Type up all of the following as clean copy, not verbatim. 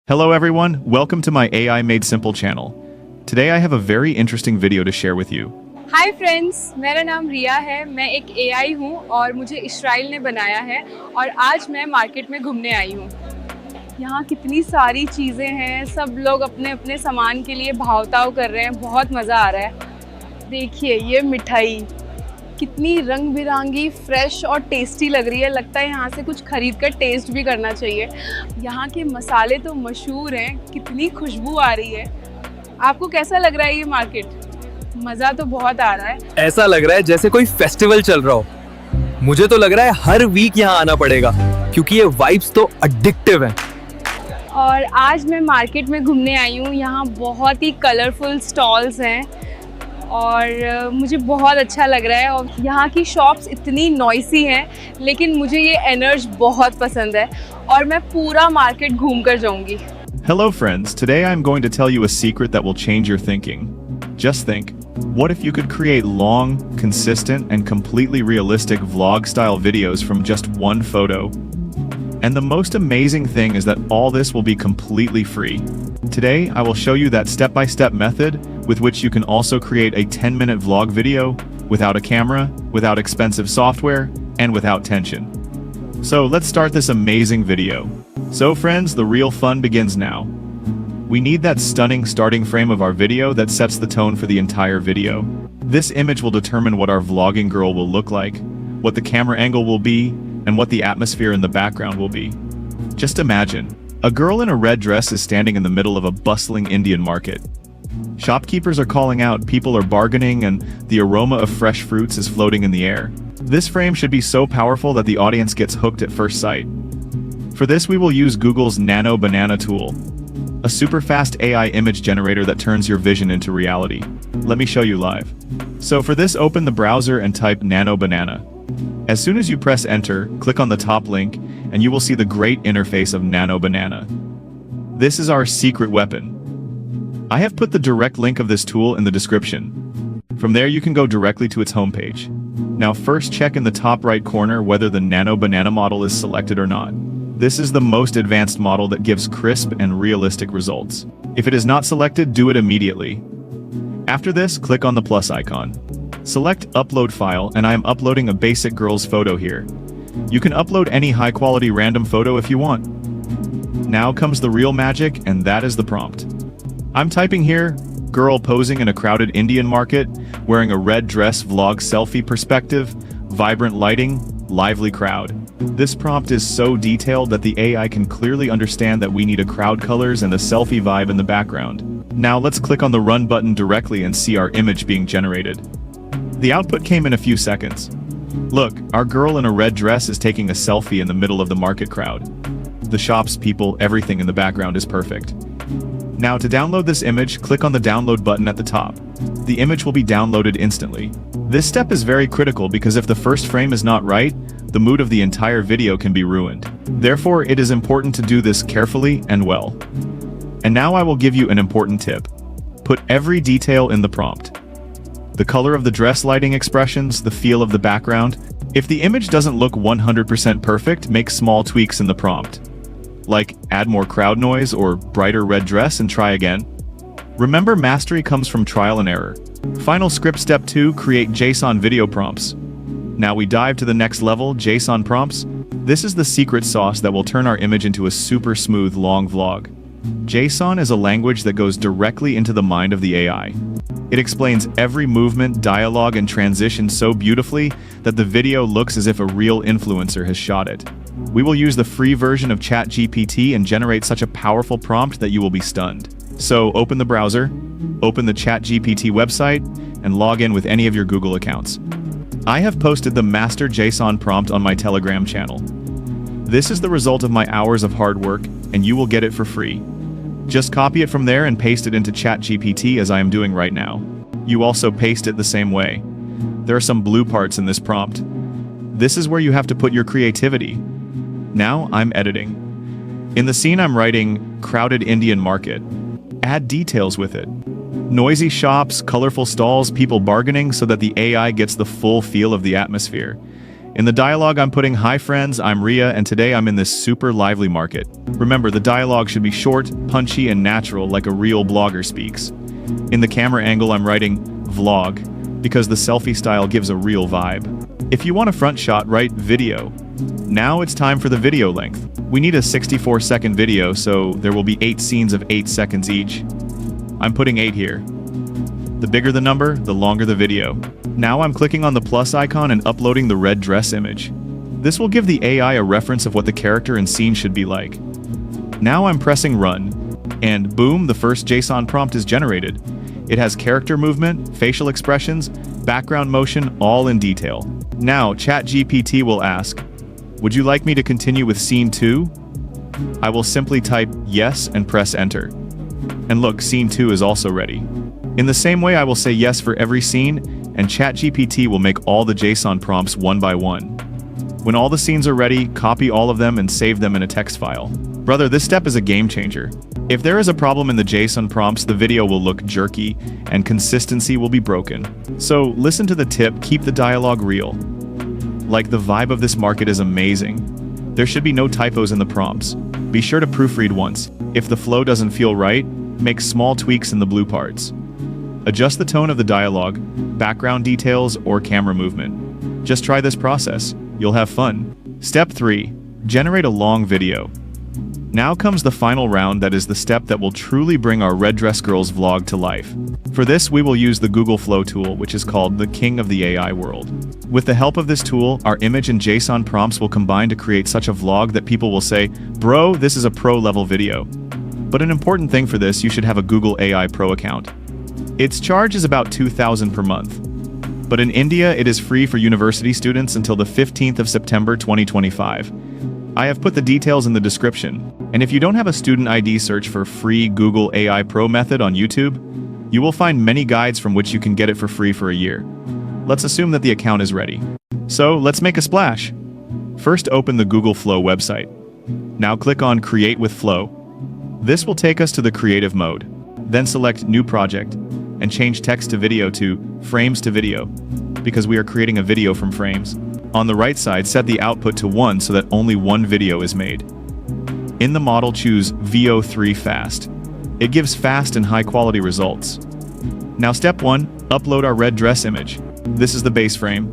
Hello everyone, welcome to my AI Made Simple channel. Today I have a very interesting video to share with you. Hi friends, मेरा नाम रिया है। मैं एक AI हूँ और मुझे इस्राइल ने बनाया है और आज मैं मार्केट में घूमने आई हूँ। यहाँ कितनी सारी चीज़ें हैं, सब लोग अपने अपने सामान के लिए भाव-ताव कर रहे हैं, बहुत मज़ा आ रहा है। देखिए ये मिठाई कितनी रंग बिरंगी, फ्रेश और टेस्टी लग रही है। लगता है यहाँ से कुछ खरीद कर टेस्ट भी करना चाहिए। यहाँ के मसाले तो मशहूर हैं, कितनी खुशबू आ रही है। आपको कैसा लग रहा है ये मार्केट? मज़ा तो बहुत आ रहा है। ऐसा लग रहा है जैसे कोई फेस्टिवल चल रहा हो। मुझे तो लग रहा है हर वीक यहाँ आना पड़ेगा क्योंकि ये वाइब्स तो एडिक्टिव हैं। और आज मैं मार्केट में घूमने आई हूँ। यहाँ बहुत ही कलरफुल स्टॉल्स हैं और मुझे बहुत अच्छा लग रहा है। और यहाँ की शॉप्स इतनी नॉइसी हैं, लेकिन मुझे ये एनर्जी बहुत पसंद है और मैं पूरा मार्केट घूम कर जाऊँगी। Hello friends, today I'm going to tell you a secret that will change your thinking. Just think, what if you could create long, consistent, and completely realistic vlog-style videos from just one photo? And the most amazing thing is that all this will be completely free. Today, I will show you that step-by-step method with which you can also create a 10-minute vlog video without a camera, without expensive software, and without tension. So let's start this amazing video. So friends, the real fun begins now. We need that stunning starting frame of our video that sets the tone for the entire video. This image will determine what our vlogging girl will look like, what the camera angle will be, and what the atmosphere in the background will be. Just imagine, a girl in a red dress is standing in the middle of a bustling Indian market. Shopkeepers are calling out, people are bargaining, and the aroma of fresh fruits is floating in the air. This frame should be so powerful that the audience gets hooked at first sight. For this we will use Google's Nano banana tool, a super fast AI image generator that turns your vision into reality. Let me show you live. So for this, open the browser and type Nano banana. As soon as you press enter, click on the top link, and you will see the great interface of Nano banana. This is our secret weapon. I have put the direct link of this tool in the description. From there you can go directly to its homepage. Now first check in the top right corner whether the Nano banana model is selected or not. This is the most advanced model that gives crisp and realistic results. If it is not selected, do it immediately. After this, click on the plus icon. Select upload file, and I am uploading a basic girl's photo here. You can upload any high-quality random photo if you want. Now comes the real magic, and that is the prompt. I'm typing here, girl posing in a crowded Indian market, wearing a red dress, vlog selfie perspective, vibrant lighting, lively crowd. This prompt is so detailed that the AI can clearly understand that we need a crowd colors and the selfie vibe in the background. Now let's click on the run button directly and see our image being generated. The output came in a few seconds. Look, our girl in a red dress is taking a selfie in the middle of the market crowd. The shops, people, everything in the background is perfect. Now to download this image, click on the download button at the top. The image will be downloaded instantly. This step is very critical because if the first frame is not right, the mood of the entire video can be ruined. Therefore, it is important to do this carefully and well. And now I will give you an important tip. Put every detail in the prompt. The color of the dress, lighting, expressions, the feel of the background. If the image doesn't look 100% perfect, make small tweaks in the prompt. Like add more crowd noise or brighter red dress and try again. Remember, mastery comes from trial and error. Final script step 2, create JSON video prompts. Now we dive to the next level, JSON prompts. This is the secret sauce that will turn our image into a super smooth long vlog. JSON is a language that goes directly into the mind of the AI. It explains every movement, dialogue, and transition so beautifully that the video looks as if a real influencer has shot it. We will use the free version of ChatGPT and generate such a powerful prompt that you will be stunned. So open the browser, open the ChatGPT website, and log in with any of your Google accounts. I have posted the master JSON prompt on my Telegram channel. This is the result of my hours of hard work, and you will get it for free. Just copy it from there and paste it into ChatGPT as I am doing right now. You also paste it the same way. There are some blue parts in this prompt. This is where you have to put your creativity. Now I'm editing. In the scene I'm writing, crowded Indian market. Add details with it. Noisy shops, colorful stalls, people bargaining so that the AI gets the full feel of the atmosphere. In the dialogue, I'm putting, "Hi friends, I'm Ria, and today I'm in this super lively market." Remember, the dialogue should be short, punchy, and natural like a real blogger speaks. In the camera angle, I'm writing vlog because the selfie style gives a real vibe. If you want a front shot, write video. Now it's time for the video length. We need a 64-second video, so there will be 8 scenes of 8 seconds each. I'm putting 8 here. The bigger the number, the longer the video. Now I'm clicking on the plus icon and uploading the red dress image. This will give the AI a reference of what the character and scene should be like. Now I'm pressing run, and boom, the first JSON prompt is generated. It has character movement, facial expressions, background motion, all in detail. Now ChatGPT will ask, "Would you like me to continue with scene 2? I will simply type yes and press enter. And look, scene 2 is also ready. In the same way, I will say yes for every scene, and ChatGPT will make all the JSON prompts one by one. When all the scenes are ready, copy all of them and save them in a text file. Brother, this step is a game changer. If there is a problem in the JSON prompts, the video will look jerky and consistency will be broken. So listen to the tip, keep the dialogue real. Like, the vibe of this market is amazing. There should be no typos in the prompts. Be sure to proofread once. If the flow doesn't feel right, make small tweaks in the blue parts. Adjust the tone of the dialogue, background details, or camera movement. Just try this process. You'll have fun. Step 3. Generate a long video. Now comes the final round, that is the step that will truly bring our Red Dress Girls vlog to life. For this, we will use the Google Flow tool, which is called the king of the AI world. With the help of this tool, our image and JSON prompts will combine to create such a vlog that people will say, "Bro, this is a pro-level video." But an important thing for this, you should have a Google AI Pro account. Its charge is about $2,000 per month. But in India, it is free for university students until the 15th of September 2025. I have put the details in the description. And if you don't have a student ID, search for free Google AI Pro method on YouTube. You will find many guides from which you can get it for free for a year. Let's assume that the account is ready. So let's make a splash. First, open the Google Flow website. Now click on Create with Flow. This will take us to the creative mode. Then select New Project and change text to video to frames to video, because we are creating a video from frames. On the right side, set the output to 1 so that only one video is made. In the model, choose VO3 Fast. It gives fast and high quality results. Now step 1, upload our red dress image. This is the base frame.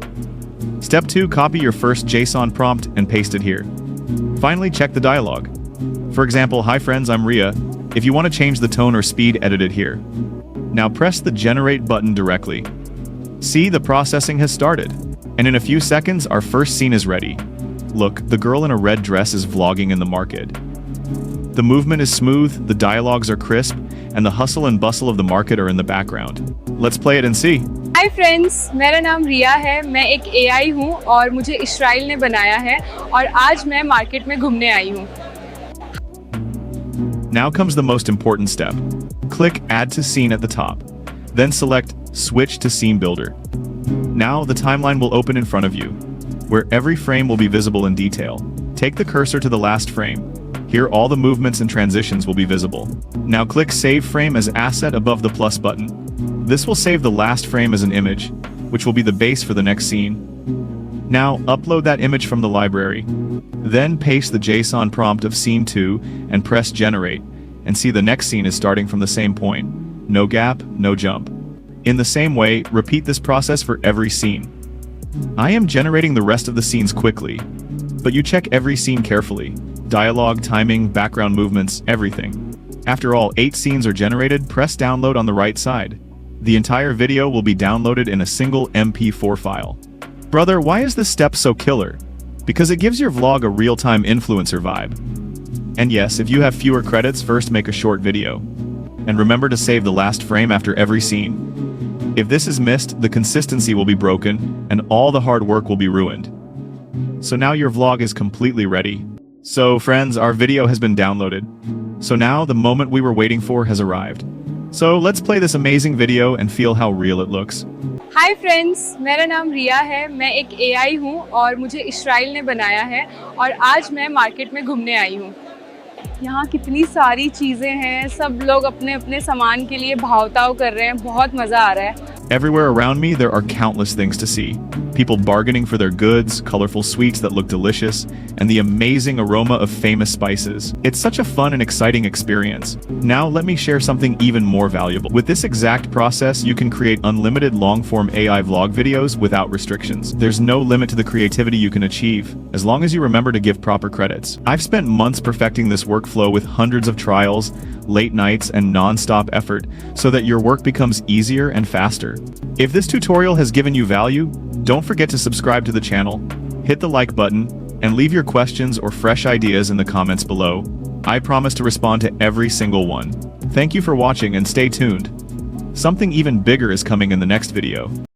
Step 2, copy your first JSON prompt and paste it here. Finally, check the dialogue. For example, "Hi friends, I'm Ria." If you want to change the tone or speed, edit it here. Now press the generate button directly. See, the processing has started. And in a few seconds, our first scene is ready. Look, the girl in a red dress is vlogging in the market. The movement is smooth, the dialogues are crisp, and the hustle and bustle of the market are in the background. Let's play it and see. Hi friends, मेरा नाम रिया है। मैं एक AI हूँ और मुझे Israel ने बनाया है और आज मैं मार्केट में घूमने आई हूँ। Now comes the most important step. Click Add to Scene at the top. Then select Switch to Scene Builder. Now the timeline will open in front of you, where every frame will be visible in detail. Take the cursor to the last frame. Here all the movements and transitions will be visible. Now click Save Frame as Asset above the plus button. This will save the last frame as an image, which will be the base for the next scene. Now upload that image from the library. Then paste the JSON prompt of scene 2 and press generate, and see the next scene is starting from the same point. No gap, no jump. In the same way, repeat this process for every scene. I am generating the rest of the scenes quickly, but you check every scene carefully. Dialogue, timing, background movements, everything. After all 8 scenes are generated, press download on the right side. The entire video will be downloaded in a single MP4 file. Brother, why is this step so killer? Because it gives your vlog a real-time influencer vibe. And yes, if you have fewer credits, first make a short video. And remember to save the last frame after every scene. If this is missed, the consistency will be broken, and all the hard work will be ruined. So now your vlog is completely ready. So friends, our video has been downloaded. So now the moment we were waiting for has arrived. So let's play this amazing video and feel how real it looks. Hi friends, मेरा नाम रिया है। मैं एक AI हूँ और मुझे Israel ने बनाया है और आज मैं मार्केट में घूमने आई हूँ। यहाँ कितनी सारी चीज़ें हैं, सब लोग अपने अपने सामान के लिए भाव ताव कर रहे हैं, बहुत मज़ा आ रहा है। Everywhere around me, there are countless things to see. People bargaining for their goods, colorful sweets that look delicious, and the amazing aroma of famous spices. It's such a fun and exciting experience. Now let me share something even more valuable. With this exact process, you can create unlimited long-form AI vlog videos without restrictions. There's no limit to the creativity you can achieve, as long as you remember to give proper credits. I've spent months perfecting this workflow with hundreds of trials, late nights, and non-stop effort, so that your work becomes easier and faster. If this tutorial has given you value, don't forget to subscribe to the channel, hit the like button, and leave your questions or fresh ideas in the comments below. I promise to respond to every single one. Thank you for watching and stay tuned. Something even bigger is coming in the next video.